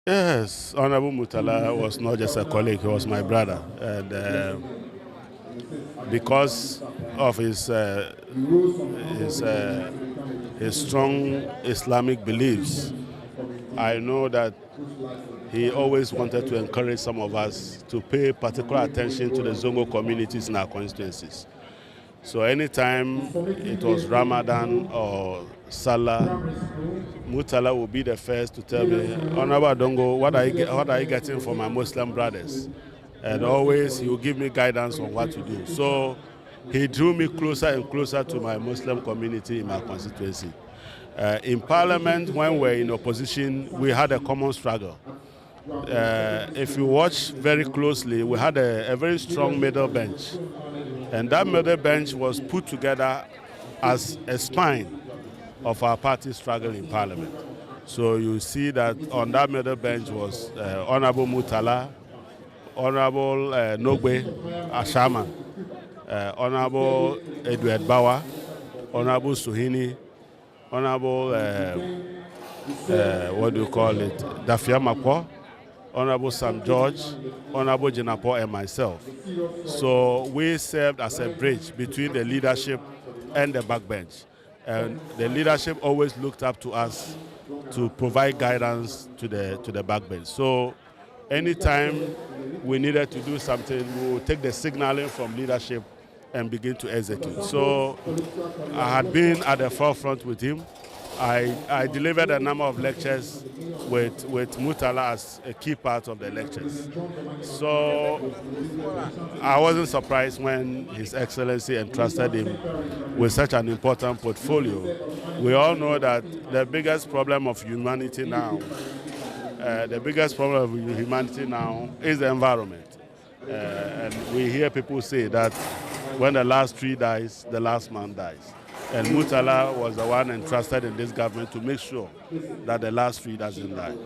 Yes, Honorable Murtala was not just a colleague, he was my brother. And because of his strong Islamic beliefs, I know that he always wanted to encourage some of us to pay particular attention to the Zongo communities in our constituencies. So anytime it was Ramadan or Salah, Murtala will be the first to tell me, Honorable Adongo, what are you getting from my Muslim brothers? And always he will give me guidance on what to do. So he drew me closer and closer to my Muslim community in my constituency. In Parliament, when we were in opposition, we had a common struggle. If you watch very closely, we had a very strong middle bench. And that middle bench was put together as a spine of our party struggle in Parliament. So you see that on that middle bench was Honorable Murtala, Honorable Nogbe Ashama, Honorable Edward Bawa, Honorable Suhini, Honorable, what do you call it, Dafia Makwa, Honorable Sam George, Honorable Jenapo, and myself. So we served as a bridge between the leadership and the backbench. And the leadership always looked up to us to provide guidance to the backbench. So anytime we needed to do something, we would take the signaling from leadership and begin to execute. So I had been at the forefront with him. I delivered a number of lectures with Murtala as a key part of the lectures. So I wasn't surprised when His Excellency entrusted him with such an important portfolio. We all know that the biggest problem of humanity now, is the environment. And we hear people say that when the last tree dies, the last man dies. And Murtala was the one entrusted in this government to make sure that the last tree doesn't die,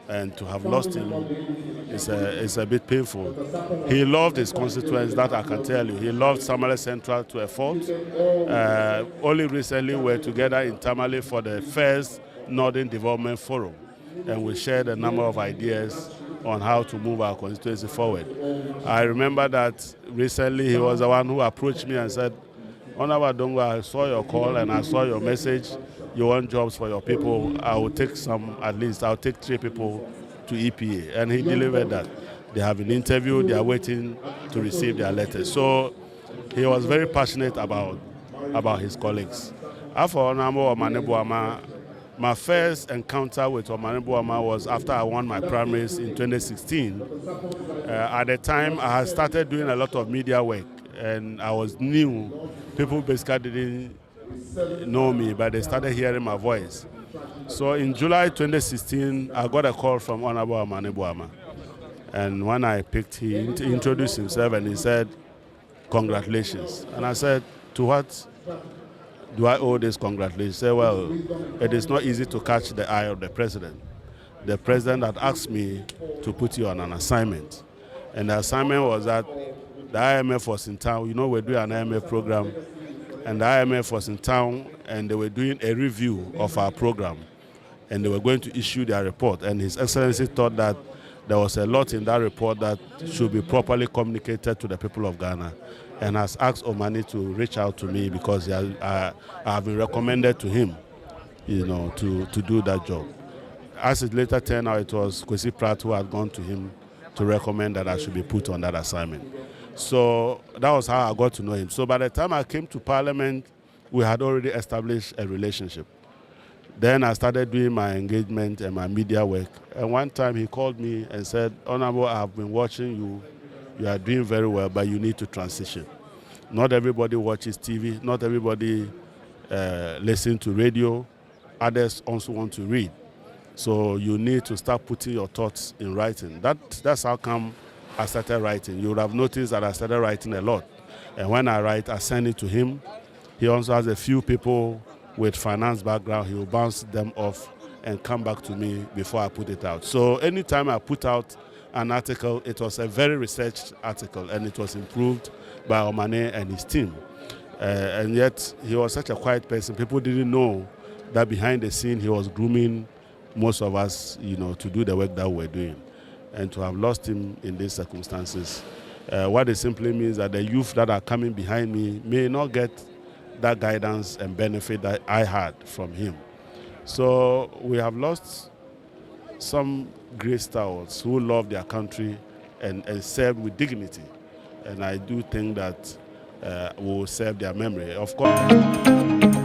and to have lost him is a bit painful. He loved his constituents, that I can tell you. He loved Tamale Central to a fault. Only recently we were together in Tamale for the first Northern Development Forum, and we shared a number of ideas on how to move our constituency forward. I remember that recently he was the one who approached me and said, Honorable Adongo, I saw your call and I saw your message. You want jobs for your people. I will take some, at least I'll take 3 people to EPA. And he delivered that. They have been interviewed, they are waiting to receive their letters. So he was very passionate about his colleagues. After Honorable Omane Boamah, my first encounter with Omane Boamah was after I won my primaries in 2016. At the time, I had started doing a lot of media work, and I was new. People basically didn't know me, but they started hearing my voice. So in July 2016, I got a call from Honorable Omane Boamah. And when I picked, he introduced himself and he said, congratulations. And I said, to what do I owe this congratulations? He said, well, it is not easy to catch the eye of the president. The president had asked me to put you on an assignment. And the assignment was that the IMF was in town. We're doing an IMF program. And the IMF was in town, and they were doing a review of our program. And they were going to issue their report. And His Excellency thought that there was a lot in that report that should be properly communicated to the people of Ghana, and has asked Omane to reach out to me because I have been recommended to him, to do that job. As it later turned out, it was Kwesi Pratt who had gone to him to recommend that I should be put on that assignment. So that was how I got to know him. So by the time I came to Parliament, we had already established a relationship. Then I started doing my engagement and my media work. And one time he called me and said, Honorable, I have been watching you. You are doing very well, but you need to transition. Not everybody watches TV. Not everybody listens to radio. Others also want to read. So you need to start putting your thoughts in writing. That's how come I started writing. You would have noticed that I started writing a lot. And when I write, I send it to him. He also has a few people with finance background. He will bounce them off and come back to me before I put it out. So anytime I put out an article, it was a very researched article, and it was improved by Omane and his team. And yet he was such a quiet person. People didn't know that behind the scene he was grooming most of us, to do the work that we're doing. And to have lost him in these circumstances, what it simply means that the youth that are coming behind me may not get that guidance and benefit that I had from him. So we have lost some great stalwarts who love their country and served with dignity. And I do think that we will serve their memory. Of course.